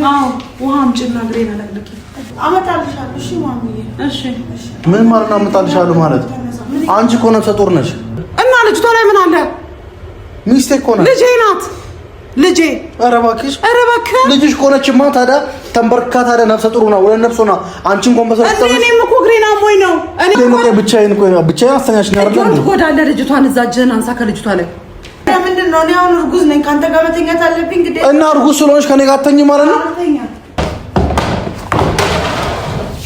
አዎ ውሃም ጭና ግሬና ለቅልቂ አመጣልሻለሁ። እሺ ማሚዬ። እሺ ምን ማለት ነው አመጣልሻለሁ ማለት? አንቺ እኮ ነፍሰ ጡር ነሽ እና ልጅቷ ላይ ምን አለ? ሚስቴ እኮ ናት። ልጄ ናት ልጄ። ኧረ እባክሽ እባክህ ልጅሽ እኮ ነችማ። ታዲያ ተንበርክካ ታዲያ ነፍሰ ጡር ነው ወለ ነፍሶ ነው። አንቺን ኮምበሰ እኔም እኮ ግሬና ሞይ ነው። ብቻዬን አስተኛሽ ነው አይደል? ትጎዳለህ ልጅቷን። እዛ እጅህን አንሳ ከልጅቷ ላይ። ምንድነው? እኔ አሁን እርጉዝ ነኝ። ካንተ ጋር መተኛት አለብኝ ግዴታ። እና እርጉዝ ስለሆንሽ ከኔ ጋር አትተኝ ማለት ነው?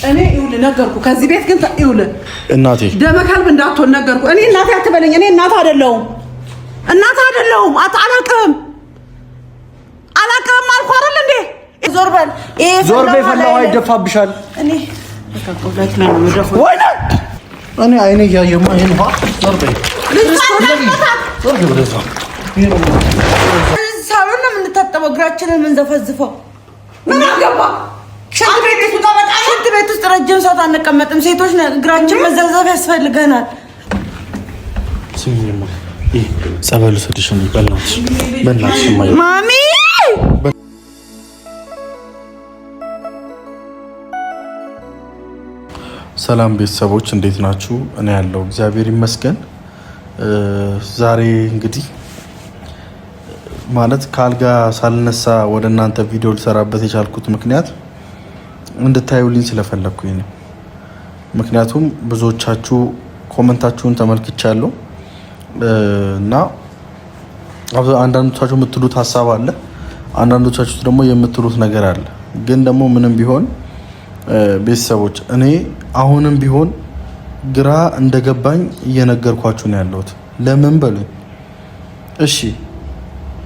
እኔ ይኸውልህ ነገርኩህ። ከዚህ ቤት ግን ይኸውልህ እናቴ ደመ ከልብ እንዳትሆን ነገርኩህ። እኔ እናቴ አትበለኝ። እኔ እናት አይደለሁም አላውቅም አልኩህ አይደል እንዴ? ዞር በል ፈላው አይደፋብሻል። እኔ ተቆላጭ ላይ ነው የምደፋው። እኔ አይኔ ያየማ ይሄን ውሃ ዞር በይ ሳሎን ነው የምንታጠበው፣ እግራችንን የምንዘፈዝፈው። ምን አገባ? ሽንት ቤት ውስጥ ረጅም ሰዓት አንቀመጥም። ሴቶች እግራችን መዘፍዘፍ ያስፈልገናል። ስሚኝማ ይሄ ጸበሉ ሰድሽ ነው። በእናትሽ ማሚ ሰላም ቤተሰቦች እንዴት ናችሁ? እኔ ያለው እግዚአብሔር ይመስገን። ዛሬ እንግዲህ ማለት ካልጋ ሳልነሳ ወደ እናንተ ቪዲዮ ልሰራበት የቻልኩት ምክንያት እንድታዩልኝ ስለፈለኩኝ ነው። ምክንያቱም ብዙዎቻችሁ ኮመንታችሁን ተመልክቻለሁ እና አንዳንዶቻችሁ የምትሉት ሀሳብ አለ፣ አንዳንዶቻችሁ ደግሞ የምትሉት ነገር አለ። ግን ደግሞ ምንም ቢሆን ቤተሰቦች እኔ አሁንም ቢሆን ግራ እንደገባኝ እየነገርኳችሁ ነው ያለሁት። ለምን በሉኝ። እሺ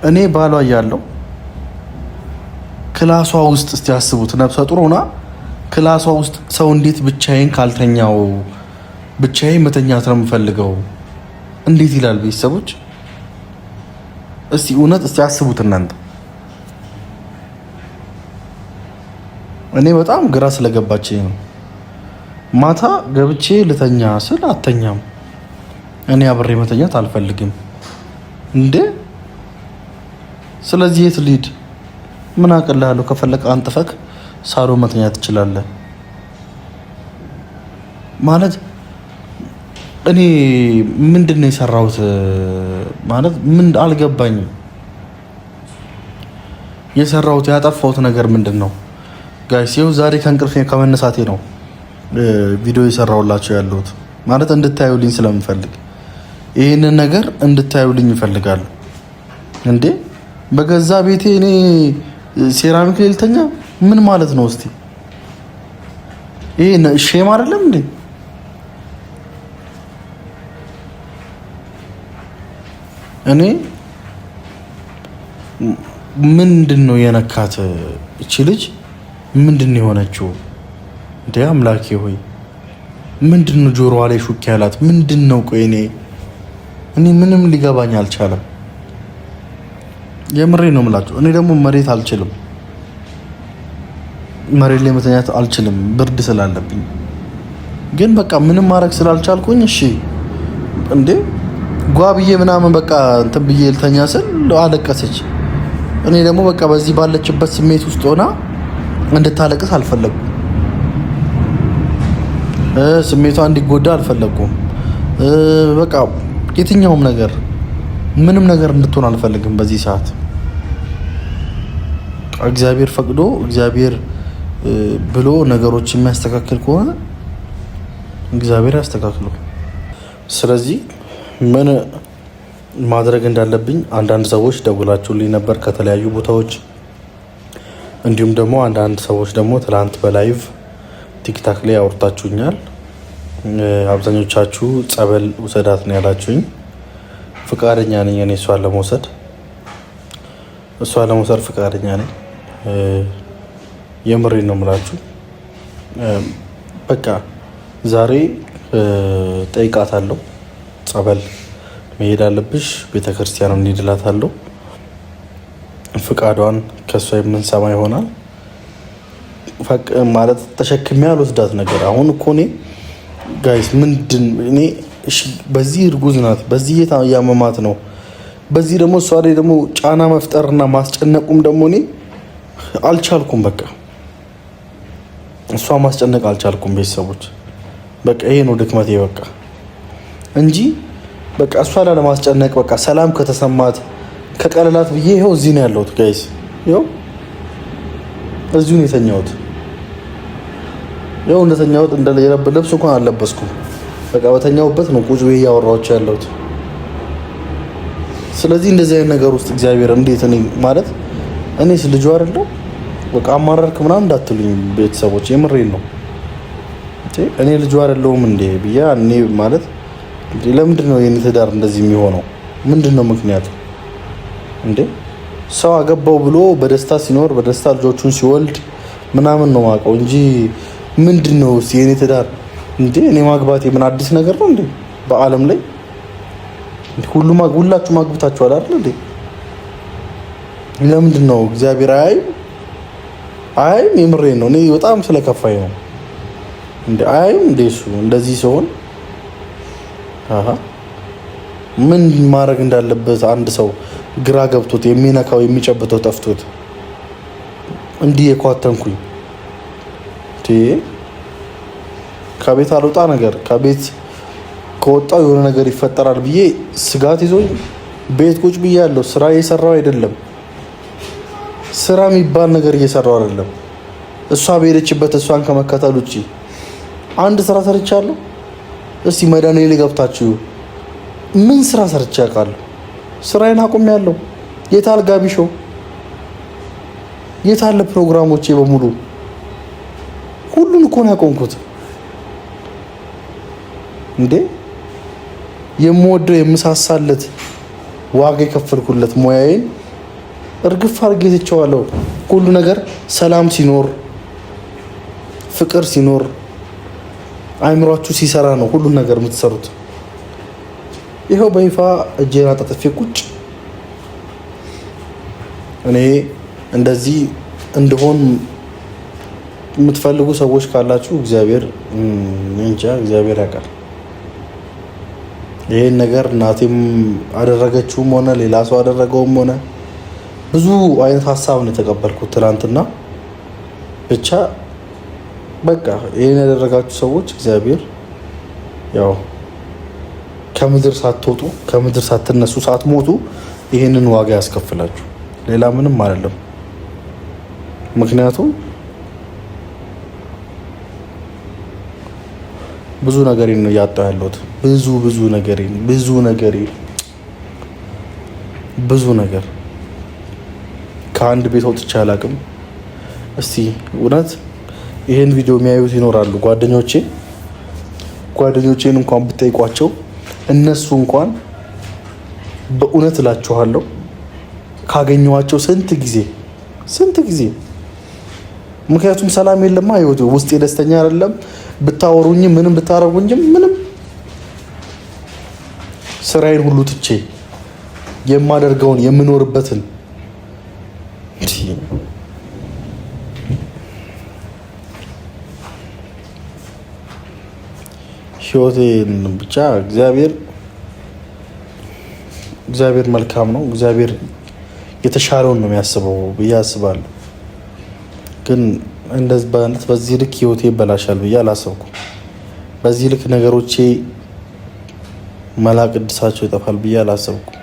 እኔ ባሏ ያለው ክላሷ ውስጥ እስቲ ያስቡት፣ ነፍሰ ጡር ሆና ክላሷ ውስጥ ሰው እንዴት ብቻዬን ካልተኛው ብቻዬን መተኛት ነው የምፈልገው እንዴት ይላል? ቤተሰቦች እስቲ እውነት እስቲ ያስቡት እናንተ። እኔ በጣም ግራ ስለገባችኝ ነው። ማታ ገብቼ ልተኛ ስል አተኛም። እኔ አብሬ መተኛት አልፈልግም እንዴ። ስለዚህ የት ልሂድ? ምን አቀላለሁ? ከፈለቀ አንጥፈክ ሳሎን መተኛት ትችላለህ ማለት። እኔ ምንድነው የሰራሁት ማለት ምን አልገባኝም። የሰራሁት ያጠፋሁት ነገር ምንድነው? ጋይስ ይኸው ዛሬ ከእንቅልፌ ከመነሳቴ ነው ቪዲዮ የሰራሁላችሁ ያለሁት ማለት እንድታዩልኝ ስለምፈልግ ይሄንን ነገር እንድታዩልኝ ይፈልጋሉ። እንዴ በገዛ ቤቴ እኔ ሴራሚክ ልተኛ ምን ማለት ነው? እስቲ ይሄ ሼም አይደለም እንዴ? እኔ ምንድነው የነካት እቺ ልጅ? ምንድነው የሆነችው? እንዴ አምላኬ ሆይ ምንድነው ጆሮዋ ላይ ሹክ ያላት ምንድነው? ቆይ እኔ ምንም ሊገባኝ አልቻለም። የምሬ ነው የምላችሁ። እኔ ደግሞ መሬት አልችልም፣ መሬት ላይ መተኛት አልችልም ብርድ ስላለብኝ። ግን በቃ ምንም ማድረግ ስላልቻልኩኝ እሺ እንዴ ጓብዬ ምናምን በቃ እንትን ብዬ ልተኛ ስል አለቀሰች። እኔ ደግሞ በቃ በዚህ ባለችበት ስሜት ውስጥ ሆና እንድታለቅስ አልፈለኩም። ስሜቷ እንዲጎዳ አልፈለኩም። በቃ የትኛውም ነገር ምንም ነገር እንድትሆን አልፈልግም በዚህ ሰዓት። እግዚአብሔር ፈቅዶ እግዚአብሔር ብሎ ነገሮች የሚያስተካክል ከሆነ እግዚአብሔር ያስተካክለው። ስለዚህ ምን ማድረግ እንዳለብኝ አንዳንድ ሰዎች ደውላችሁልኝ ነበር ከተለያዩ ቦታዎች። እንዲሁም ደግሞ አንዳንድ ሰዎች ደግሞ ትላንት በላይቭ ቲክታክ ላይ አውርታችሁኛል። አብዛኞቻችሁ ጸበል ውሰዳት ነው ያላችሁኝ። ፍቃደኛ ነኝ እኔ እሷን ለመውሰድ ፍቃደኛ ነኝ። የምሬን ነው የምላችሁ። በቃ ዛሬ ጠይቃታለሁ። ጸበል መሄድ አለብሽ ቤተክርስቲያን እንሄድላታለሁ። ፍቃዷን ከሷ የምንሰማ ይሆናል። ማለት ተሸክሜ ያልወስዳት ነገር አሁን እኮ እኔ ጋይስ ምንድን እኔ እሺ በዚህ እርጉዝ ናት፣ በዚህ ያመማት ነው፣ በዚህ ደግሞ እሷ ላይ ደግሞ ጫና መፍጠርና ማስጨነቁም ደግሞ እኔ አልቻልኩም። በቃ እሷ ማስጨነቅ አልቻልኩም። ቤተሰቦች በቃ ይሄ ነው ድክመቴ በቃ እንጂ በቃ እሷ ላለማስጨነቅ በቃ ሰላም ከተሰማት ከቀለላት ብዬ ይኸው እዚህ ነው ያለሁት ጋይስ። ይኸው እዚሁ ነው የተኛሁት። ይኸው እንደተኛሁት ልብስ እንኳን አልለበስኩም። በቃ በተኛሁበት ነው ቁጭ ብዬ እያወራኋቸው ያለሁት። ስለዚህ እንደዚህ አይነት ነገር ውስጥ እግዚአብሔር እንዴት እኔ ማለት እኔስ ልጁ አይደለሁ በቃ አማረርክ ምናምን እንዳትሉኝ ቤተሰቦች፣ የምሬን ነው። እኔ ልጁ አይደለሁም እንዴ ብያ እኔ ማለት ለምንድን ነው የኔ ትዳር እንደዚህ የሚሆነው? ምንድን ነው ምክንያቱ? እንዴ ሰው አገባው ብሎ በደስታ ሲኖር በደስታ ልጆቹን ሲወልድ ምናምን ነው ማውቀው እንጂ ምንድን ነው የኔ ትዳር እንዴ? እኔ ማግባቴ ምን አዲስ ነገር ነው እንዴ? በዓለም ላይ ሁላችሁ ማግብታችኋል አይደል እንዴ? ለምንድን ነው እግዚአብሔር አይም የምሬን ነው። እኔ በጣም ስለከፋኝ ነው እንዴ አይም እንዴ እሱ እንደዚህ ሲሆን ምን ማድረግ እንዳለበት አንድ ሰው ግራ ገብቶት የሚነካው የሚጨብጠው ጠፍቶት እንዲህ የኳተንኩኝ ከቤት አልወጣ ነገር ከቤት ከወጣው የሆነ ነገር ይፈጠራል ብዬ ስጋት ይዞኝ ቤት ቁጭ ብዬ ያለው ስራ እየሰራው አይደለም። ስራ የሚባል ነገር እየሰራው አይደለም። እሷ በሄደችበት እሷን ከመከተል ውጪ አንድ ስራ ሰርቻለሁ? እስቲ መዳኔ ላይ ገብታችሁ ምን ስራ ሰርቼ አውቃለሁ? ስራዬን አቁሜያለሁ። የታል ጋቢሾ? የታለ ፕሮግራሞቼ በሙሉ? ሁሉን እኮ ነው ያቆምኩት እንዴ! የምወደው የምሳሳለት ዋጋ የከፈልኩለት ሙያዬን እርግፍ አድርጌ ትቼዋለሁ። ሁሉ ነገር ሰላም ሲኖር ፍቅር ሲኖር አይምሯችሁ ሲሰራ ነው ሁሉ ነገር የምትሰሩት። ይኸው በይፋ እጄን አጣጥፌ ቁጭ። እኔ እንደዚህ እንደሆን የምትፈልጉ ሰዎች ካላችሁ እግዚአብሔር እንጃ እግዚአብሔር ያውቃል። ይሄን ነገር እናቴም አደረገችውም ሆነ ሌላ ሰው አደረገውም ሆነ ብዙ አይነት ሀሳብ ነው የተቀበልኩት ትናንትና። ብቻ በቃ ይሄን ያደረጋችሁ ሰዎች እግዚአብሔር ያው ከምድር ሳትወጡ ከምድር ሳትነሱ ሳትሞቱ ይሄንን ዋጋ ያስከፍላችሁ። ሌላ ምንም አይደለም። ምክንያቱም ብዙ ነገር ነው ያጣው ያለሁት። ብዙ ነገር ከአንድ ቤት ወጥቼ አላውቅም። እስቲ እውነት ይሄን ቪዲዮ የሚያዩት ይኖራሉ ጓደኞቼን እንኳን ብጠይቋቸው እነሱ እንኳን በእውነት እላችኋለሁ ካገኘኋቸው ስንት ጊዜ ምክንያቱም ሰላም የለማ ህይወት ውስጥ ደስተኛ አይደለም። ብታወሩኝ ምንም ብታረጉኝ ምንም ስራዬን ሁሉ ትቼ የማደርገውን የምኖርበትን ህይወቴን ብቻ እግዚአብሔር መልካም ነው። እግዚአብሔር የተሻለውን ነው የሚያስበው ብዬ አስባለሁ። ግን እንደዚህ በዚህ ልክ ህይወቴ ይበላሻል ብዬ አላሰብኩም። በዚህ ልክ ነገሮቼ መላ ቅድሳቸው ይጠፋል ብዬ አላሰብኩም።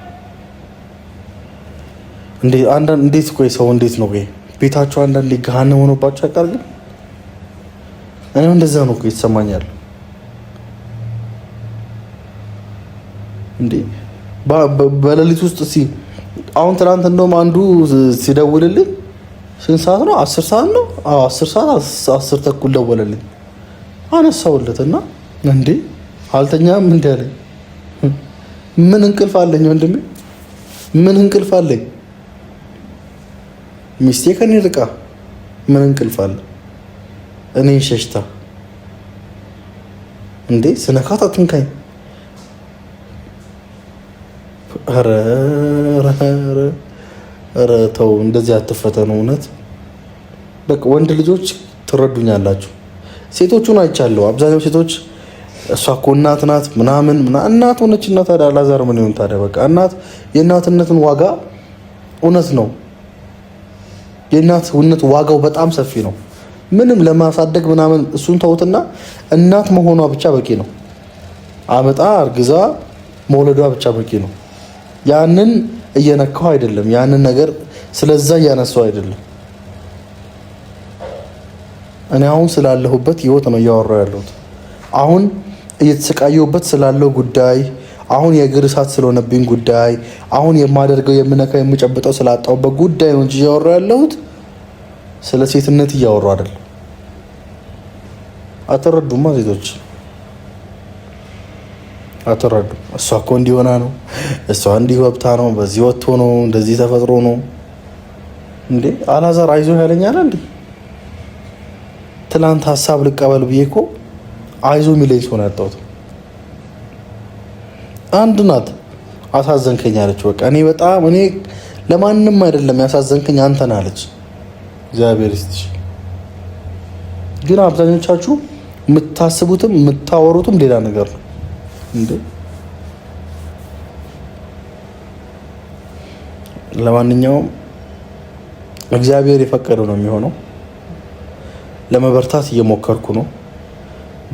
እንዴት ቆይ ሰው እንዴት ነው ቤታቸው አንዳንዴ ገሃነም ሆኖባቸው ያውቃል? ግን እኔ እንደዛ ነው ይሰማኛል። እንዴ በሌሊት ውስጥ አሁን ትናንት እንደውም አንዱ ሲደውልልኝ ስንት ሰዓት ነው? 10 ሰዓት ነው። 10 ሰዓት 10 ተኩል ደወለልኝ። አነሳውለት እና እንዴ አልተኛም እንዴ አለኝ። ምን እንቅልፍ አለኝ ወንድሜ፣ ምን እንቅልፍ አለኝ? ሚስቴ ከኔ ርቃ ምን እንቅልፍ አለ? እኔን ሸሽታ እንዴ ስነካት አትንካኝ። ኧረ ተው እንደዚህ አትፈተኑ። እውነት በቃ ወንድ ልጆች ትረዱኛላችሁ። ሴቶቹን አይቻለሁ። አብዛኛው ሴቶች እሷ እኮ እናት ናት ምናምን እናት ሆነች እና ታዲያ አላዛር ምን ይሆን ታዲያ? በቃ እናት የእናትነትን ዋጋ እውነት ነው የእናትነት ዋጋው በጣም ሰፊ ነው። ምንም ለማሳደግ ምናምን እሱን ተውትና እናት መሆኗ ብቻ በቂ ነው። አመጣ አርግዛ መውለዷ ብቻ በቂ ነው። ያንን እየነካው አይደለም። ያንን ነገር ስለዛ እያነሳው አይደለም። እኔ አሁን ስላለሁበት ህይወት ነው እያወራሁ ያለሁት። አሁን እየተሰቃየሁበት ስላለው ጉዳይ፣ አሁን የእግር እሳት ስለሆነብኝ ጉዳይ፣ አሁን የማደርገው የምነካው የምጨብጠው ስላጣሁበት ጉዳይ ነው እንጂ እያወራሁ ያለሁት ስለ ሴትነት እያወራሁ አይደለም። አትረዱማ ሴቶች፣ አትረዱ። እሷ እኮ እንዲሆና ነው፣ እሷ እንዲህ ወብታ ነው፣ በዚህ ወጥቶ ነው፣ እንደዚህ ተፈጥሮ ነው እንዴ። አላዛር አይዞ ያለኛል እንዴ? ትላንት ሀሳብ ልቀበል ብዬ እኮ አይዞ የሚለኝ ሰው ነው ያጣሁት። አንድ ናት አሳዘንከኝ አለች። በቃ እኔ ለማንም አይደለም ያሳዘንከኝ አንተ ነህ አለች። እግዚአብሔር ይስጥሽ። ግን አብዛኞቻችሁ የምታስቡትም የምታወሩትም ሌላ ነገር ነው እንዴ። ለማንኛውም እግዚአብሔር የፈቀደው ነው የሚሆነው። ለመበርታት እየሞከርኩ ነው።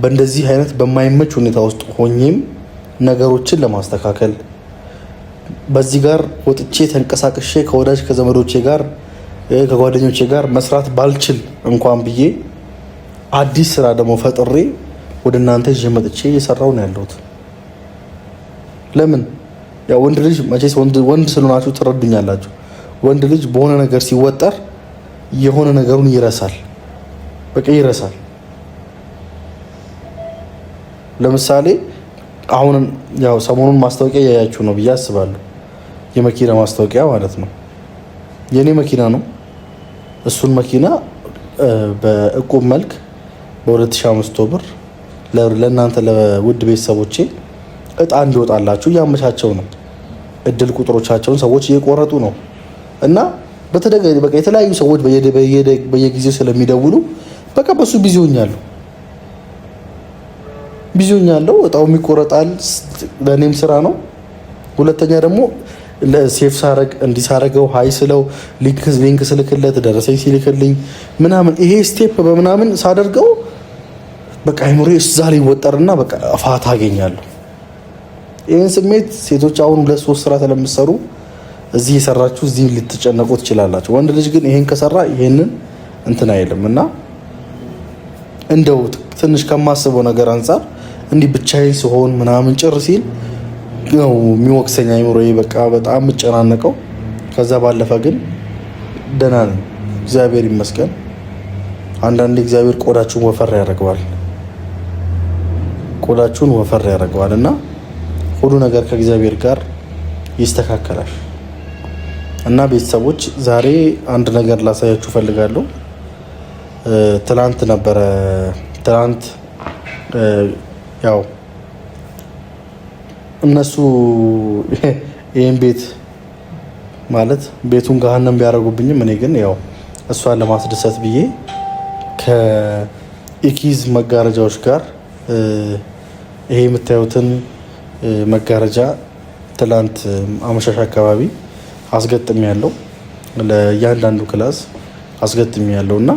በእንደዚህ አይነት በማይመች ሁኔታ ውስጥ ሆኜም ነገሮችን ለማስተካከል በዚህ ጋር ወጥቼ ተንቀሳቅሼ ከወዳጅ ከዘመዶቼ ጋር ከጓደኞቼ ጋር መስራት ባልችል እንኳን ብዬ አዲስ ስራ ደግሞ ፈጥሬ ወደ እናንተ ይዤ መጥቼ እየሰራው ነው ያለሁት። ለምን ያው ወንድ ልጅ መቼስ ወንድ ስለሆናችሁ ትረዱኛላችሁ። ወንድ ልጅ በሆነ ነገር ሲወጠር የሆነ ነገሩን ይረሳል። በቃ ይረሳል። ለምሳሌ አሁን ያው ሰሞኑን ማስታወቂያ ያያችሁ ነው ብዬ አስባለሁ። የመኪና ማስታወቂያ ማለት ነው። የኔ መኪና ነው። እሱን መኪና በእቁብ መልክ በ2500 ብር ለእናንተ ለውድ ቤተሰቦቼ እጣ እንዲወጣላችሁ እያመቻቸው ነው። እድል ቁጥሮቻቸውን ሰዎች እየቆረጡ ነው እና በቃ የተለያዩ ሰዎች በየጊዜው ስለሚደውሉ በቃ በሱ ቢዚ ሆኛለሁ። እጣውም ይቆረጣል። ለእኔም ስራ ነው። ሁለተኛ ደግሞ ለሴፍ ሳረግ እንዲሳረገው ሀይ ስለው ሊንክ ስልክለት ደረሰኝ ሲልክልኝ ምናምን ይሄ ስቴፕ በምናምን ሳደርገው በቃ አይምሮዬ እዛ ላይ ይወጠርና በቃ ፋታ አገኛለሁ። ይህን ስሜት ሴቶች አሁን 2-3 ስራ ስለምትሰሩ እዚህ የሰራችሁ እዚህ ልትጨነቁ ትችላላችሁ። ወንድ ልጅ ግን ይሄን ከሰራ ይሄንን እንትን አይልም እና እንደው ትንሽ ከማስበው ነገር አንጻር እንዲህ ብቻዬን ስሆን ምናምን ጭር ሲል ነው የሚወቅሰኝ አይምሮዬ። በቃ በጣም የምጨናነቀው። ከዛ ባለፈ ግን ደህና ነኝ፣ እግዚአብሔር ይመስገን። አንዳንዴ እግዚአብሔር ቆዳችሁን ወፈር ያደርገዋል እና ሁሉ ነገር ከእግዚአብሔር ጋር ይስተካከላል። እና ቤተሰቦች ዛሬ አንድ ነገር ላሳያችሁ ፈልጋለሁ። ትላንት ያው እነሱ ይሄን ቤት ማለት ቤቱን ገሃነም ቢያደርጉብኝም እኔ ግን ያው እሷን ለማስደሰት ብዬ ከኢኪዝ መጋረጃዎች ጋር ይሄ የምታዩትን መጋረጃ ትላንት አመሻሽ አካባቢ አስገጥም ያለው ለእያንዳንዱ ክላስ አስገጥም ያለው እና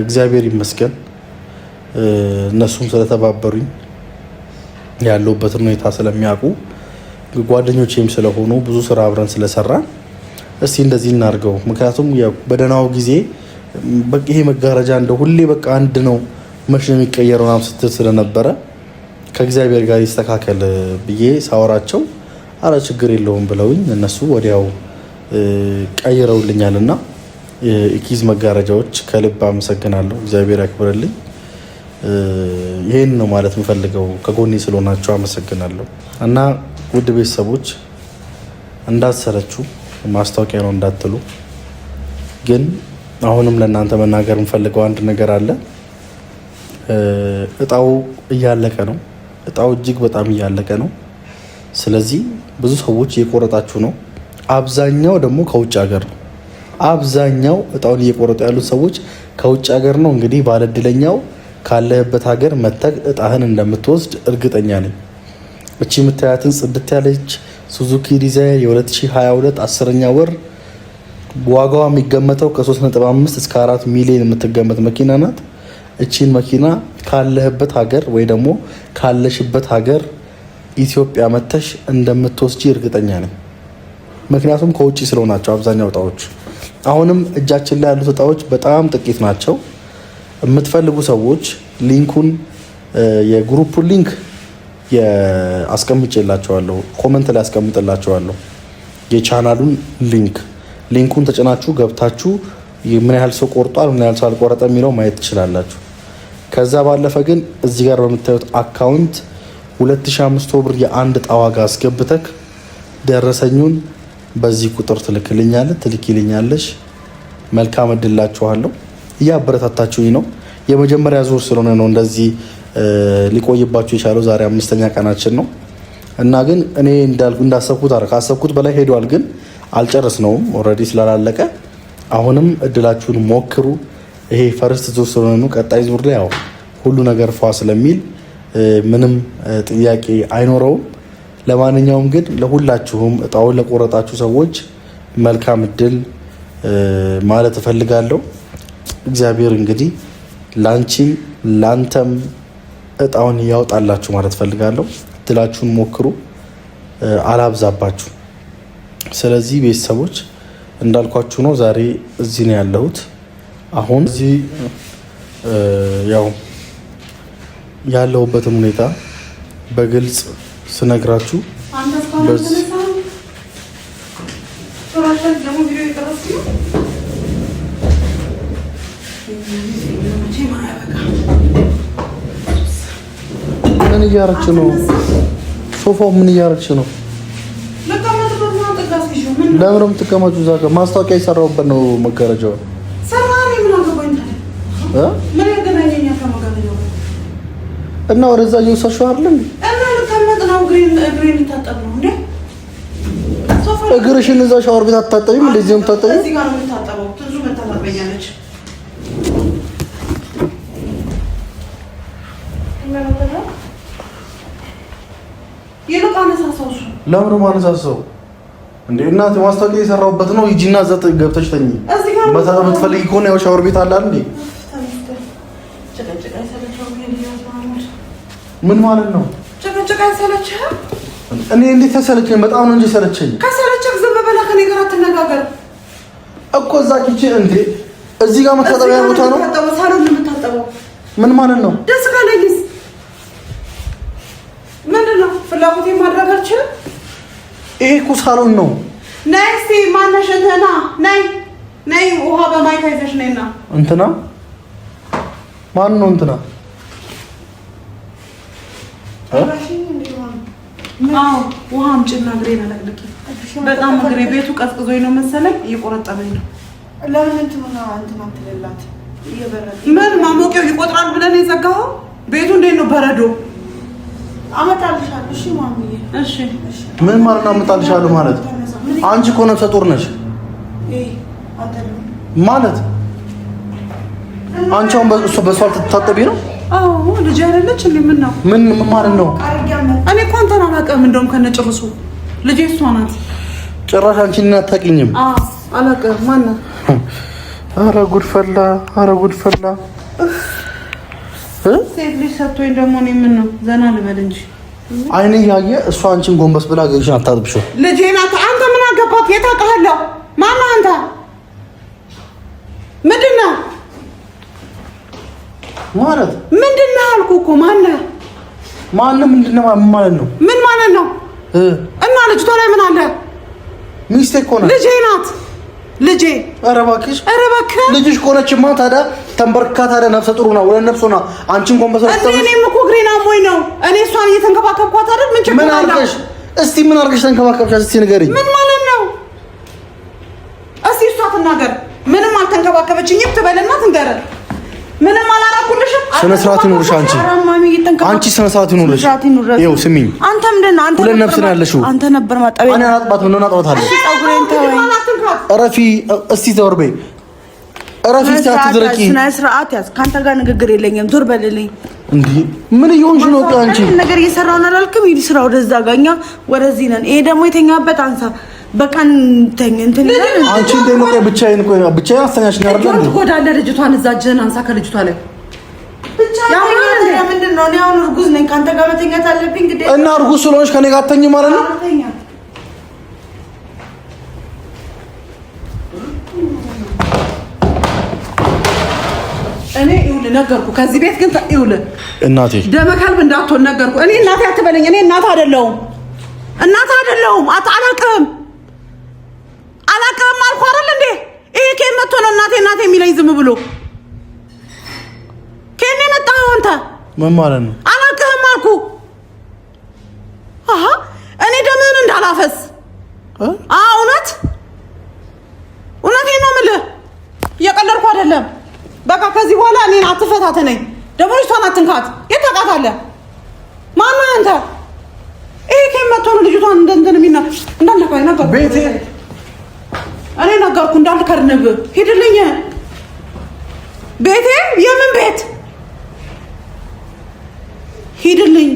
እግዚአብሔር ይመስገን እነሱም ስለተባበሩኝ ያለውበትን ሁኔታ ስለሚያውቁ ጓደኞቼም ስለሆኑ ብዙ ስራ አብረን ስለሰራን እስቲ እንደዚህ እናድርገው። ምክንያቱም በደህናው ጊዜ ይሄ መጋረጃ እንደ ሁሌ በቃ አንድ ነው መቼ ነው የሚቀየረው ምናምን ስትል ስለነበረ ከእግዚአብሔር ጋር ይስተካከል ብዬ ሳወራቸው አረ ችግር የለውም ብለውኝ እነሱ ወዲያው ቀይረውልኛልና ኢኪዝ መጋረጃዎች ከልብ አመሰግናለሁ። እግዚአብሔር ያክብርልኝ። ይሄን ነው ማለት የምፈልገው። ከጎኔ ስለሆናችሁ አመሰግናለሁ። እና ውድ ቤተሰቦች እንዳትሰለቹ፣ ማስታወቂያ ነው እንዳትሉ። ግን አሁንም ለእናንተ መናገር የምፈልገው አንድ ነገር አለ። እጣው እያለቀ ነው። እጣው እጅግ በጣም እያለቀ ነው። ስለዚህ ብዙ ሰዎች እየቆረጣችሁ ነው። አብዛኛው ደግሞ ከውጭ ሀገር ነው። አብዛኛው እጣውን እየቆረጡ ያሉት ሰዎች ከውጭ ሀገር ነው። እንግዲህ ባለእድለኛው ካለህበት ሀገር መተህ እጣህን እንደምትወስድ እርግጠኛ ነኝ። እቺ የምታያትን ጽድት ያለች ሱዙኪ ዲዛይር የ2022 10ኛ ወር ዋጋዋ የሚገመተው ከ3.5 እስከ 4 ሚሊዮን የምትገመት መኪና ናት። እቺን መኪና ካለህበት ሀገር ወይ ደግሞ ካለሽበት ሀገር ኢትዮጵያ መተሽ እንደምትወስጂ እርግጠኛ ነኝ። ምክንያቱም ከውጪ ስለሆናቸው አብዛኛው እጣዎች። አሁንም እጃችን ላይ ያሉት እጣዎች በጣም ጥቂት ናቸው። የምትፈልጉ ሰዎች ሊንኩን የግሩፑን ሊንክ አስቀምጬላችኋለሁ፣ ኮመንት ላይ አስቀምጥላችኋለሁ። የቻናሉን ሊንኩን ተጭናችሁ ገብታችሁ ምን ያህል ሰው ቆርጧል፣ ምን ያህል ሰው አልቆረጠ የሚለው ማየት ትችላላችሁ። ከዛ ባለፈ ግን እዚህ ጋር በምታዩት አካውንት 2500 ብር የአንድ እጣ ዋጋ አስገብተክ ደረሰኙን በዚህ ቁጥር ትልክልኛለሽ። መልካም እድላችኋለሁ። እያበረታታችሁኝ ነው። የመጀመሪያ ዙር ስለሆነ ነው እንደዚህ ሊቆይባችሁ የቻለው። ዛሬ 5ኛ ቀናችን ነው እና ግን እኔ እንዳሰብኩት ካሰብኩት በላይ ሄዷል። ግን አልጨረስነውም ኦልሬዲ ስላላለቀ አሁንም እድላችሁን ሞክሩ። ይሄ ፈርስት ዙር ስለሆነ ነው። ቀጣይ ዙር ላይ ያው ሁሉ ነገር ፏ ስለሚል ምንም ጥያቄ አይኖረውም። ለማንኛውም ግን ለሁላችሁም እጣውን ለቆረጣችሁ ሰዎች መልካም እድል ማለት እፈልጋለሁ። እግዚአብሔር እንግዲህ ላንቺም ላንተም እጣውን ያውጣላችሁ ማለት እፈልጋለሁ። እድላችሁን ሞክሩ፣ አላብዛባችሁ። ስለዚህ ቤተሰቦች እንዳልኳችሁ ነው። ዛሬ እዚህ ነው ያለሁት። አሁን እዚህ ያው ያለሁበትን ሁኔታ በግልጽ ስነግራችሁ ምን እያረች ነው? ሶፋው ምን እያረች ነው? ለምን የምትቀመጩ? እዛ ጋር ማስታወቂያ የሰራሁበት ነው መጋረጃው። እና ወደዛ እየወሰድሽው አይደል? እግርሽን እዛ ሻወር ቤት አታጠቢም? እንደዚህ ነው የምታጠቢው? ለምን ማነሳሳው እንዴ? እናት ማስታወቂያ የሰራሁበት ነው። ሂጂና እዛ ገብተሽ ተኝ። የምትፈልጊ ከሆነ ያው ሻወር ቤት አለ አይደል? ምን ማለት ነው? ጭቅጭቅ አይሰለችህ? እኔ እንዴት ተሰለቸኝ? በጣም ነው እንጂ ሰለቸኝ። ከሰለችህ ዝም ብለህ ከኔ ጋር አትነጋገር እኮ። እዛ ኪችን እንዴ እዚህ ጋር መታጠቢያ ቦታ ነው። ሳሎን ነው የምታጠበው። ምን ማለት ነው? ደስ ካለኝስ ምንድን ነው? ፍላጎቴን ማድረግ አልችልም? ይሄ እኮ ሳሎን ነው። ነይ እስኪ ማነሽ? እንትና ነይ ውሃ በማይካ ይዘሽ ነይና። እንትና ማን ነው እንትና? ውሃ አምጪና እግሬን አለቅልቂ። በጣም እግሬ ቤቱ ቀዝቅዞኝ ነው መሰለኝ እየቆረጠመኝ ነው። ለምን እንትና ትልላት ምን ማሞቂያው ይቆጥራል ብለን የዘጋኸው? ቤቱ እንዴት ነው በረዶ? አመጣልሻለሁ። እሺ ማሚዬ። እሺ ምን ማለት ነው አመጣልሻለሁ ማለት? አንቺ እኮ ነፍሰ ጡር ነሽ ማለት። አንቺ አሁን በሷ ልትታጠቢ ነው? አዎ ልጅ አይደለች እንዴ? ምን ነው ምን ማለት ነው? እኔ እኮ አንተን አላውቅም። እንደውም ከነጭርሱ ልጄ እሷ ናት። ጭራሽ አንቺን አታውቂኝም? አዎ አላውቅም። ማን ነው? ኧረ ጉድ ፈላ፣ ኧረ ጉድ ፈላ። ሴት ልጅ ሰጥቶኝ ደግሞ እኔ ምን ነው ዘና ልበል እንጂ አይኔ ያየ እሷ አንቺን ጎንበስ ብላ ገዥን አታጥብሽው። ልጄ ናት። አንተ ምን አገባት? የት አውቃለሁ? ማነው አንተ? ምንድን ነው ማለት? ምንድን ነው አልኩህ እኮ። ማነህ? ምንድን ነው ማለት ነው? ምን ማለት ነው? እና ልጅቷ ላይ ምን አለ? ሚስቴ እኮ ናት። ልጄ ናት። ልጄ። ኧረ እባክሽ፣ ኧረ እባክህ። ልጅሽ ከሆነችማ ታዲያ ተንበርካ ታዲያ ነፍሰ ጥሩ ነው። ወለ ነፍሱ ነው። አንቺን ጎንበስ ብላ እኔም እኮ እግሬን አሞኝ ነው። እኔ እሷን እየተንከባከብኳት አይደል? ምን ችግር አለው? ምን አድርገሽ ተንከባከብሻት? እስቲ ንገሪኝ። ምን ማለት ነው? እስቲ እሷ ትናገር። ምንም አልተንከባከበችኝም ትበልና ትንገር። ምንም አላደረኩልሽም። ስነ ስርዓት ይኑርሽ። አንቺ ስነ ስርዓት ይኑርሽ። ይኸው ስሚኝ፣ አንተ ምንድን ነው? አንተ ሁለት ነፍስ ነው ያለሽው። አንተ ነበር ማጣበያ። እኔ አላጥባትም ነው አጥባታለሁ። ጸጉሬን ተወኝ። እረፊ እስቲ ዘወር በይ። እረፊ እስቲ አትዝረቂ። ስነ ስርዓት ያዝ። ካንተ ጋር ንግግር የለኝም። ዞር በልልኝ። እንዴ ምን እየሆንሽ ነው? አንቺ ነገር እየሰራው ነው አላልክም? ይዲ ስራ ወደዛ ጋኛ ወደዚህ ነን። ይሄ ደግሞ የተኛበት አንሳ። በቃ እንትን አንቺ እንደ ነው ብቻዬን አስተኛሽኝ አይደል እንዴ? ትጎዳለህ ልጅቷን። እዛ እጅህን አንሳ ከልጅቷ ላይ ብቻ። ምንድን ነው? እኔ አሁን እርጉዝ ነኝ፣ ከአንተ ጋር መተኛት አለብኝ ግዴታ። እና እርጉዝ ስለሆንሽ ከኔ ጋር አትተኝም ማለት ነው? እኔ ይኸውልህ ነገርኩህ። ከዚህ ቤት ግን ይኸውልህ እናቴ ደመ ከልብ እንዳትሆን ነገርኩህ። እኔ እናቴ አትበለኝ። እኔ እናት አይደለሁም አላውቅም አልኩህ አይደል እንዴ? ይሄ ከየት መጥቶ ነው እናቴ የሚለኝ? ዝም ብሎ ከየት ነው የመጣኸው አንተ? ምን ማለት ነው? አላውቅም አልኩህ። እኔ ደምህን እንዳላፈስ። እውነቴን ነው የምልህ፣ እየቀለድኩ አይደለም። በቃ ከዚህ በኋላ እኔን አትፈታተነኝ። ደግሞ ልጅቷን አትንካት። የት ታውቃታለህ? ማነው አንተ? ይሄ ከየት መጥቶ ነው ልጅቷን እንትን እንዳልነካኝ ነገርኩህ። ቤቴ እኔ ነገርኩህ እንዳልከርንብ። ሂድልኝ። ቤቴ? የምን ቤት? ሂድልኝ።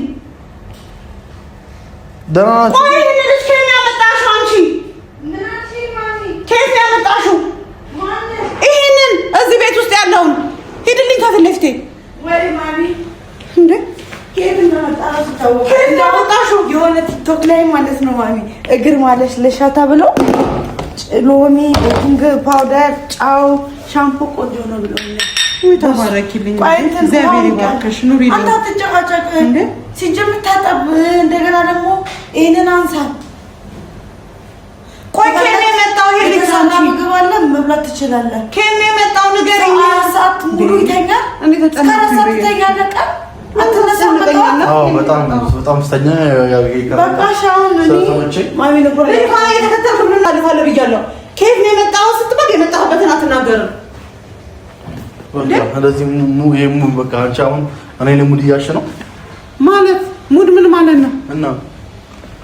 ደህና ናችሁ? ቆይ ይሄን ልጅ ከየት ነው ያመጣሽው አንቺ? ከየት ነው ያመጣሽው? ይሄንን እዚህ ቤት ውስጥ ያለውን ሂድልኝ ከፊት ለፊቴ። ወይ ማሚ እንዴ ከየት እንዳመጣሽው የሆነ ቲክቶክ ላይ ማለት ነው ማሚ እግር ማለት ለሻታ ብሎ ሎሚ፣ ቤኪንግ ፓውደር፣ ጫው፣ ሻምፖ ቆንጆ ነው ብሎኛል። ተባረኪልኝ። እግዚአብሔር ይባርክሽ። ኑሪ። አንተ አትጨቃጨቅ እንዴ። ሲጀምር ታጠብ። እንደገና ደግሞ ይሄንን አንሳ። ቆይ ከኔ የመጣው ይሄ ልጅ አንቺ ምግብ አለ መብላት ትችላለህ። ከኔ የመጣው ንገረኝ። ሰዓት ሙሉ ይተኛል። እንዴ ተጨናነቅ ይተኛል። አትነሳም። በጣም ስተኛ በቃ ሻውን ማሚ ነበር የተከተልኩ ምን አልፋለሁ ብያለሁ። ከየት ነው የመጣው ስትባል የመጣህበትን አትናገርም። እንደዚህ በቃ አንቺ አሁን እኔ ሙድ እያልሽ ነው ማለት። ሙድ ምን ማለት ነው? እና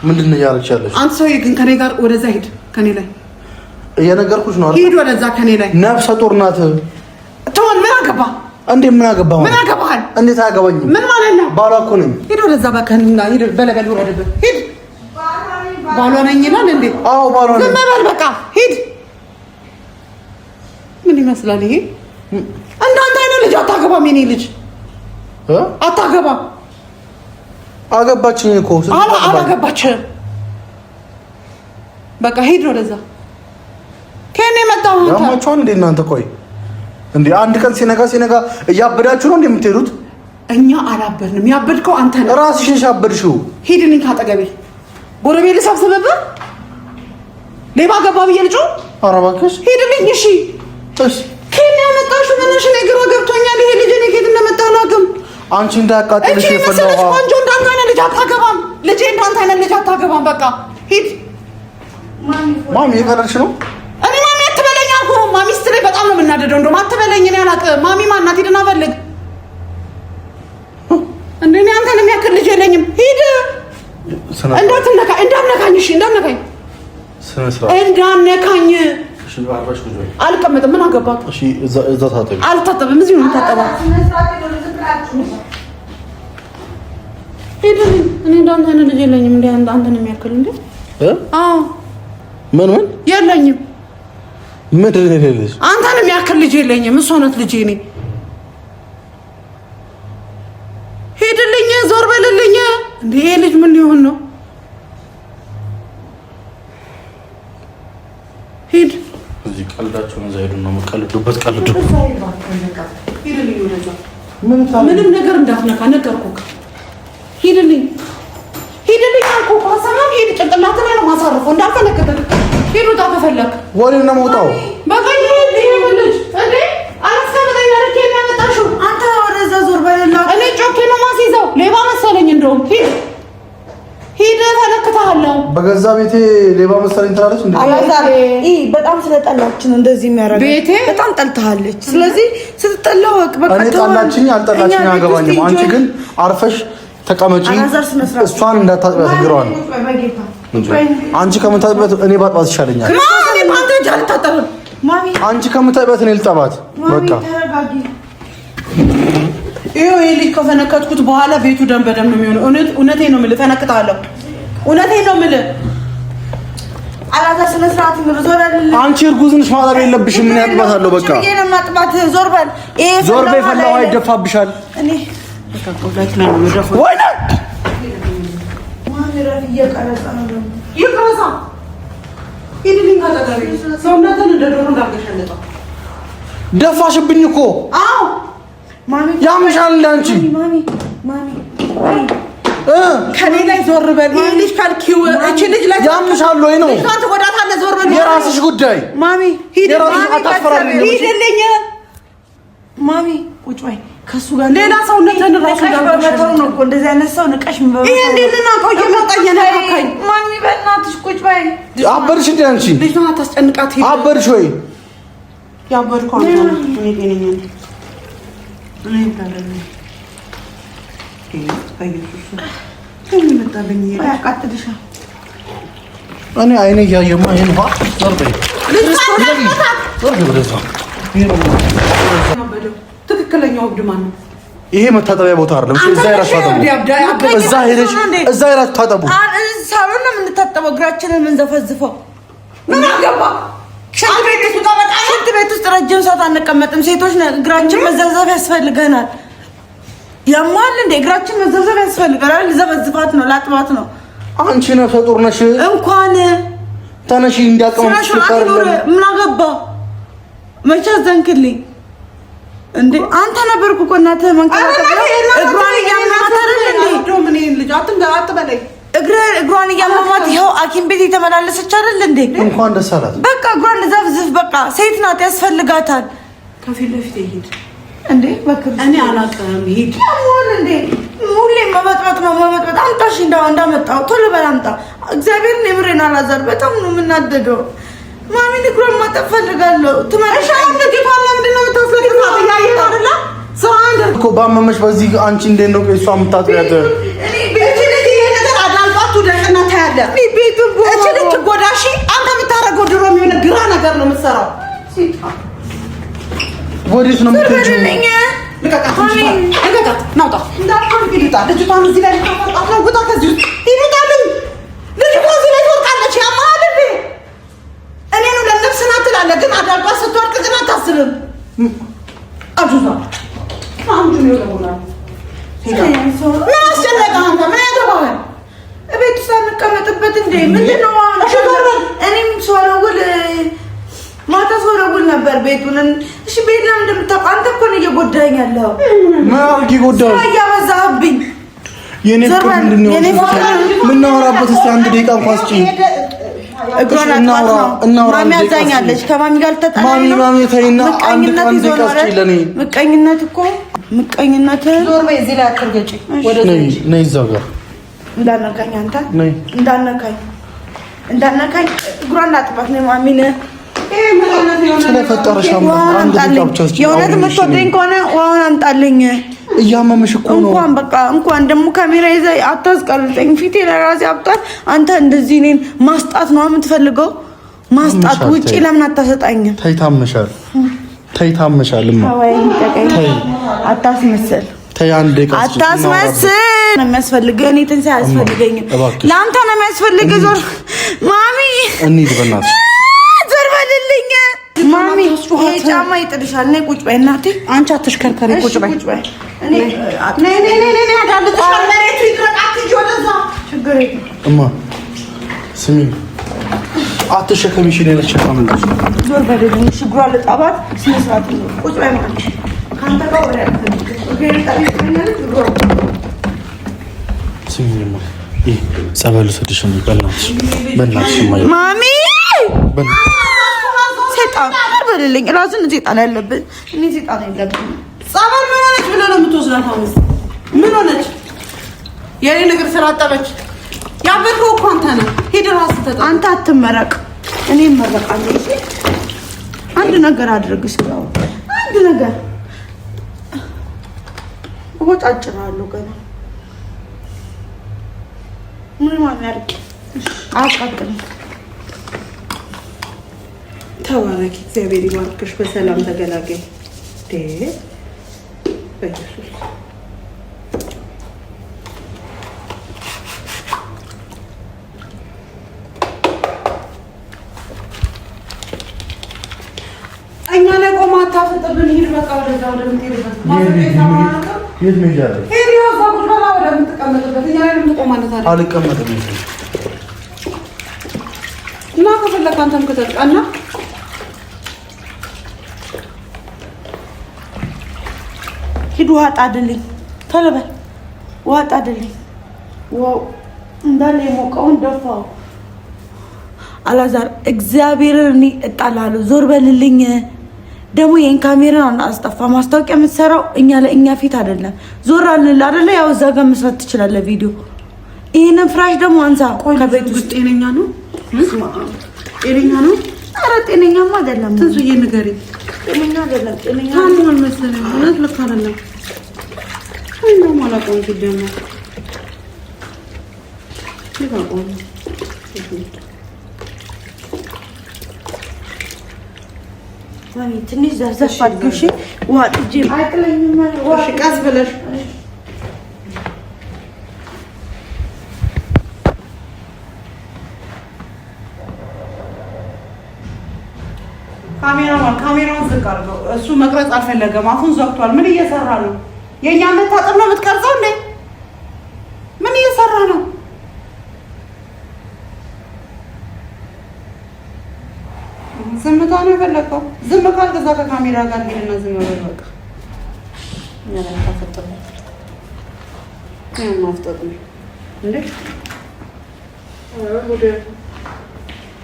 ምንድን ነው እያለች ያለሽ? አንተ ሰውዬ ግን ከኔ ጋር ወደዛ ሂድ። ከኔ ላይ እየነገርኩሽ ነው አይደል? ሂድ ወደዛ ከኔ ላይ። ነፍሰ ጡር ናት። ተወን። ምን አገባ እንዴ? ምን አገባ? ምን አገባሃል? እንዴት አያገባኝም? ምን ማለት ነው? ባሏ እኮ ነኝ። ሂድ ወደዛ በከንና ሂድ። በለበል ወረደበት። ሂድ። ባሏ ነኝ ይላል እንዴ? አዎ ባሏ ነኝ። ዝም በል በቃ ሂድ። ምን ይመስላል ይሄ? እንዳንተ አይነት ልጅ አታገባም። የኔ ልጅ አታገባም። አገባችኝ እኮ አላገባችም። በቃ ሂድ ወደዛ። ከኔ መጣው አንተ ያማችኋል እንዴ እናንተ? ቆይ እንዴ አንድ ቀን ሲነጋ እያበዳችሁ ነው እንዴ የምትሄዱት? እኛ አላበድንም። ያበድከው አንተ ነህ። ራስሽን ያበድሽው። ሂድልኝ ካጠገቤ። ጎረቤት ልሰብስብብህ? ሌባ ገባ ብዬ ልጩ? ኧረ እባክሽ ሂድልኝ። እሺ ከኔ ያመጣሽው ምንሽ ነገር ገብቶኛል። ይሄ ልጅ እኔ ከየት እንደመጣ አላውቅም። አንቺ እንዳያቃጥልሽ የፈለው ቆንጆ እንዳንተ አይነት ልጅ አታገባም። ልጄ እንዳንተ አይነት ልጅ አታገባም። በቃ ሂድ። ማሚ የቀረሽ ነው። እኔ ማሚ አትበለኝ አልኩህ። ማሚ ስትለኝ በጣም ነው የምናደደው። እንደውም አትበለኝ። እኔ አላውቅም። ማሚ ማናት? ሂድና ፈልግ። እንደ እኔ አንተን የሚያክል ልጅ የለኝም። ሂድ። እንዳትነካኝ። እሺ እንዳትነካኝ። እንዳትነካኝ። አልቀመጥም። ምን አገባህ? እሺ እዛ ታጠቢ። አልታጠብም። እዚህ ነው የምታጠበው። ሂድልኝ። እኔ እንዳንተ አይነት ልጅ የለኝም። እንደ አንተን የሚያክል እንዴ? አዎ ምን የለኝም። ምንድን ነው የሌለሽ? አንተን የሚያክል ልጅ የለኝም። እሷ ናት ልጄ። እኔ ሂድልኝ። ዞር በልልኝ። እንዴ ይሄ ልጅ ምን ሊሆን ነው? ሂድ። እዚህ ቀልዳቸውን እዛ ሄዱ ነው የምትቀልዱበት። ቀልዱ ምንም ነገር እንዳትነካ ነገርኩህ። ሂድልኝ አልኩህ። ሰላም ሂድ። ጭንቅላት ላይ ነው ማሳረፈው። እንዳፈለከተ ሂድ። ውጣ ከፈለክ ወሬ ነው የምወጣው። በቃ ሂድ። ልጅ እንዴ አላስከበደኝ። አረኬ ያመጣሽው አንተ ወደዛ ዞር በልና እኔ ጮኬ ነው ማስይዘው። ሌባ መሰለኝ። እንደውም ሂድ ተለክተሃለሁ። በገዛ ቤቴ ሌባ መሰለኝ ትላለች እንዴ? በጣም ስለጠላችን እንደዚህ የሚያደርግ ቤቴ በጣም ጠልተሃለች። ስለዚህ ስትጠላው በቃ እኔ ጠላችኝ አልጠላችኝ አያገባኝም። አንቺ ግን አርፈሽ ተቀመጪ። እሷን እንዳታጥቢያት እግሯን። አንቺ ከምታጥቢያት እኔ ባጥባት ይሻለኛል። ማሚ ባንተ እጅ አልታጠብም። ማሚ አንቺ ከምታጥቢያት እኔ ልጠባት። በቃ ይሄ ልጅ ከፈነከትኩት በኋላ ቤቱ ደም በደም ነው የሚሆነው። እውነቴን ነው የምልህ። ፈነክታለሁ። እውነቴን ነው የምልህ። አላታ ስነ ስርዓት ነው። ዞር አይደለም አንቺ እርጉዝ ነሽ ማጠብ የለብሽም። ምን ያጥባታለሁ? በቃ ይሄ ነው ማጥባት። ዞር በል። ይሄ ዞር በይ። ፈላው አይደፋብሻል። እኔ በቃ ቆላች ነው መድረፍ ወይኔ ማን ረፍ እየቀረጸ ነው። ይቅረሳ ይድልኝ ካጠገቤ ሰውነትን እንደ ዶሮ እንዳገሸለጠው ደፋሽብኝ እኮ። አዎ ማሚ ያምሻል እንዳንቺ ማሚ ከኔ ላይ ዞር በል። ይሄ ልጅ ካልኪው እቺ ልጅ ላይ ያምሻል ወይ ነው? ልጅቷን ትጎዳታለህ። ዞር በል። የራስሽ ጉዳይ ማሚ የራስሽ አታስፈራሪኝ። ሂድልኝ ማሚ ቁጭ በይ። ከሱ ጋር ሌላ ሰውነትን ራሱ ጋር በመተው ነው እኮ እንደዚህ አይነት ሰው ንቀሽ ምን በመተው ይሄ እንዴት ልናቀው? እየመጣኝ ነካካኝ። ማሚ በእናትሽ ቁጭ በይ። አበድሽ እንዴ አንቺ? ልጅቷን አታስጨንቃት። ሂድ። አበድሽ ወይ? ያበድኩ አንተ ነህ። እኔ ጤነኛ ነኝ። እኔ ታለኝ እኔ አይኔ እያየማ ይሄን ባ ዞር በይ። ትክክለኛው እብድ ማን ነው? ይሄ መታጠቢያ ቦታ አይደለም። እዛ ይራስ ታጠቡ። እዛ ሄደሽ እዛ ይራስ ታጠቡ። ሳሎን ነው የምንታጠበው። እግራችንን የምንዘፈዝፈው ምን አገባ? ሽንት ቤት ውስጥ ረጅም ሰዓት አንቀመጥም። ሴቶች እግራችን መዘፍዘፍ ያስፈልገናል። ያማል እንደ እግራችን መዘፍዘፍ ያስፈልገናል። ልዘፈዝፋት ነው፣ ላጥባት ነው። አንቺ ነፍሰ ጡር ነሽ። እንኳን ተነሺ እንዲያቀማሽ ምን አገባ? መቼ አዘንክልኝ እንዴ? አንተ ነበርኩ እኮ እናትህ መንከባከብ እግሯን እያመማት አይደል እንዴ? ምን ይሄን ልጅ አትበለኝ። እግሯን እያመማት ይኸው ሐኪም ቤት የተመላለሰች አይደል እንዴ? እንኳን ደስ አላት። በቃ እግሯን ዘፍዝፍ። በቃ ሴት ናት፣ ያስፈልጋታል። ከፊት ለፊት ይሄድ እንዴ? በክር እኔ አላውቅም። ይሄድ አሁን እንዴ ሁሌ መበጥበጥ ነው መበጥበጥ። አምጣሽ እንዳመጣው ቶሎ በል አምጣ። እግዚአብሔርን የምሬን አላዛር በጣም ነው የምናደደው። ማሚ እግሯን ማጠብ ፈልጋለሁ። ትመረሻ ልጅቷን ለምንድን ነው የምታስለቅሳት? እያየህ አይደለ? ስራ አንድ እኮ ባመመሽ በዚህ አንቺ እንዴት ነው እሷ የምታጥቢያት? እኔ ቤት ልጅ ይሄ ነገር አዳልጧት ደቅና ታያለህ። እኔ ቤቱ እቺ ልጅ ጎዳሺ አንተ የምታረገው ድሮ የሚሆነ ግራ ነገር ነው የምትሰራው። ወዴት ነው የምትሄጂው? ልቀቃት፣ ናውጣ እንዳልኩ ልጅቷን እዚህ ላይ ልታፈርጣት ነው። ውጣ ከዚህ ውስጥ ይሉታልኝ። ልጅቷ እዚህ ላይ ትወርቃለች። ያማል እንዴ? እኔኑ ለነፍስ ናት ትላለህ፣ ግን አዳልጧት ስትወርቅ ግን አታስብም። አጁዛ አንጁ ነው ይሆናል። ምን አስጨነቀህ አንተ? ምን ያገባሃል? ቤት ውስጥ አንቀመጥበት እንዴ? ምንድን ነው እኔም ስወለውል ማታ ስወለውል ነበር ቤቱን። እሺ ቤት ለምን እንደምታውቀው አንተ እኮ ነው እየጎዳኸኝ ያለው። ምን አድርጌ ጎዳኸኝ? እያበዛህብኝ የኔ ፍቅር ምንድን ነው የምናወራበት? እስኪ አንድ ደቂቃ እንኳን ስጪኝ። እግሯን አጥባት ነው ማሚ ያዛኛለች። ከማሚ ጋር ተጣላኝ ነው። ማሚ ተይና አንድ ደቂቃ ስጪኝ ለኔ። ምቀኝነት እኮ ምቀኝነት። ዞር በይ፣ እዚህ ላይ አትርገጪ። ወደ ነይ እዛው ጋር እንዳነካኝ አንተ ነይ እንዳነካኝ እግሯን ላጥባት ነው ማሚን። ስለፈጠረሽ አንድ ደቂቃ ብቻ ስጪኝ። የእውነት የምትወደኝ ከሆነ ውሃውን አምጣልኝ። እያመመሽ እኮ ነው። እንኳን ደግሞ ካሜራ ይዘህ አታስቀርጸኝ። ፊቴ ለራሴ አብጧል። አንተ እንደዚህ እኔን ማስጣት ነው የምትፈልገው? ማስጣት ውጪ ለምን አታሰጣኝም? ተይ ታመሻልማ። ተይ አታስመስል። ተይ አንድ ደቂቃ አታስመስል። ነው የሚያስፈልገው። እኔ ትንሣኤ አያስፈልገኝም። ለአንተ ነው የሚያስፈልገው። ዞር ማሚ፣ እንሂድ በእናትሽ። ዞር በልልኝ ማሚ። ይሄ ጫማ ይጥልሻል። ነይ ቁጭ በይ እናቴ። አንቺ አትሽከርከሪ፣ ቁጭ በይ። እማ ስሚ፣ አትሸከሚሽ። እኔ ልሸከምልሽ። ዞር በልልኝ። ሽጉራ ልጣባት። ስነ ስርዓት ቁጭ በይ ማለት ካንተ ጋር ወሬ ስሚኝማ፣ ይሄ ጸበል ስድሽ ነው። በእናትሽ ማሚ፣ ሴጣን በልልኝ። ራስን ሴጣን ያለብን እኔ ሴጣን የለብኝ። ጸበል ምን ሆነች ብለህ ነው የምትወስዳት? አሁን ምን ሆነች? የኔ ነገር ስላጠበች ያበድከው እኮ አንተ ነህ። ሂድ እራስህ ተጠበቅ። አንተ አትመረቅ፣ እኔ እመረቃለሁ። እሺ አንድ ነገር አድርግ እስኪ። አንድ ነገር ወጣጭራለሁ ገና ምን ማን ያርግ? አቃጥል። ተባረኪ፣ እግዚአብሔር ይባርክሽ። በሰላም ተገላገይ። በኢየሱስ ወደምትሄድበት የት መሄጃ አለ? ወደምትቀመጥበት እኛ ላይ የምትቆማለት አለ። አልቀመጥም እና ከፈለክ አንተም ከተጠቃና ሂድ ውሃ ጣድልኝ፣ ቶሎ በል ውሃ ጣድልኝ። ዋው እንዳለ የሞቀውን ደፋው። አላዛር እግዚአብሔርን እኔ እጣላለሁ። ዞር በልልኝ። ደግሞ ይሄን ካሜራ አስጠፋ። ማስታወቂያ የምትሰራው እኛ ፊት አይደለም። ዞር አልል አይደለ? ያው እዛ ጋር መስራት ትችላለህ ቪዲዮ። ይሄንን ፍራሽ ደግሞ አንሳ። ከቤት ውስጥ ጤነኛ ነው? ጤነኛ ነው? ኧረ ጤነኛማ አይደለም። ትንሱዬ ንገሪኝ። ጤነኛ አይደለም። ጤነኛ ታሟል መሰለኝ። እውነት ልክ አይደለም። እንደው ማላቆም ሲጀመር ይባቆም ማሚ ትንሽ ዘርዘፍ አድርጊ። ውሃ ጥጄ አይጥለኝም። እሺ ቀስ ብለሽ ካሜራውን ዝቅ አድርገው። እሱ መቅረጽ አልፈለገም። አፉን ዘግቷል። ምን እየሰራ ነው? የእኛ መታጠብ ነው የምትቀርጸው እንዴ? ምን እየሰራ ነው? ዝምታ ነው የፈለገው። ዝም ካልክ እዛ ከካሜራ ጋር ሄድና ዝም በል በቃ። ማፍጠጥ ነው እንዴ?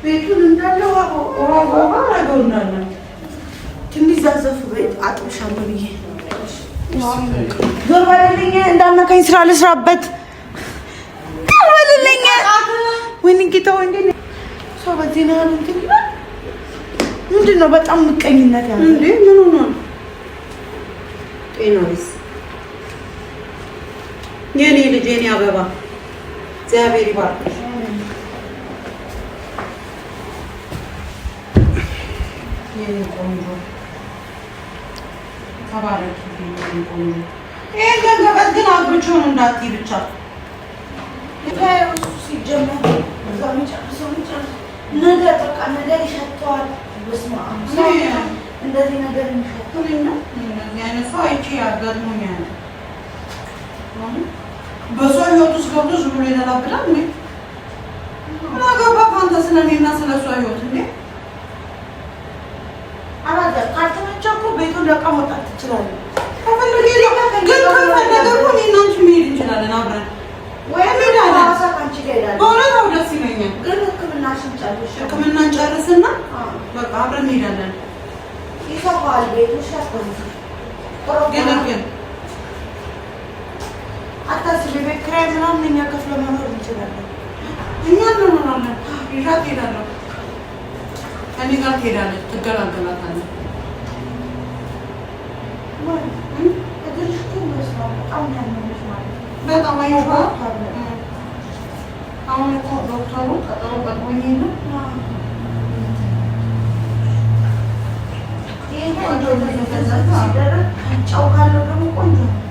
ቤቱን እንዳለ አረገው እንዳለ ትንሽ ዘርዘፍ በይ። አጥብሻለሁ ብዬ ዞር በልልኝ። እንዳነካኝ ስራ ልስራበት። ዞር በልልኝ። ወይኔ ጌታ ወንዴ ሰው በዚህ ነው እንትን ይላል። ምንድን ነው በጣም ምቀኝነት ያለው እንዴ? ምን ሆነ? ጤናዊስ የኔ ልጅ የኔ አበባ እግዚአብሔር ይባርክሽ። የኔ ቆንጆ ተባረክ። የኔ ቆንጆ ይሄ ገንዘበት ግን አብሮቹን እንዳትይ ብቻ ሲጀመር እዛው የሚጨርሰው ነገር በቃ ነገር ይሸተዋል። በስመ አብ እንደዚህ ነገር የሚሸተው ነው። እንደዚህ አይነት ሰው አይቼ ያጋጥሞኛል። በሰው ህይወት ውስጥ ገብቶ ዝም ብሎ ይደላብላል እንዴ? ምን አገባህ አንተ ስለኔና ስለሷ ህይወት እንዴ? አላዛር ካልተመቸህ እኮ ቤቱን ለቃ መውጣት ትችላለህ። ከፈለገ እኮ እኔና አንቺ መሄድ እንችላለን አብረን ወይም በእውነት አዎ ደስ ይለኛል። ግን ሕክምናን ጨርስና በቃ አብረን እንሄዳለን። ይሰፋል ቤቱ ግን አታስቢ። ቤት ኪራይ ምናምን እኛ ከፍለን መኖር እንችላለን። እኛ እንኖራለን። ይዣት እሄዳለሁ። ከእኔ ጋር ትሄዳለች። ትገላገላታለች። በጣም አይባ አሁን እኮ ዶክተሩ ቀጠሮ ቀጥሮኝ ነው። ጨው ካለው ደግሞ ቆንጆ ነው።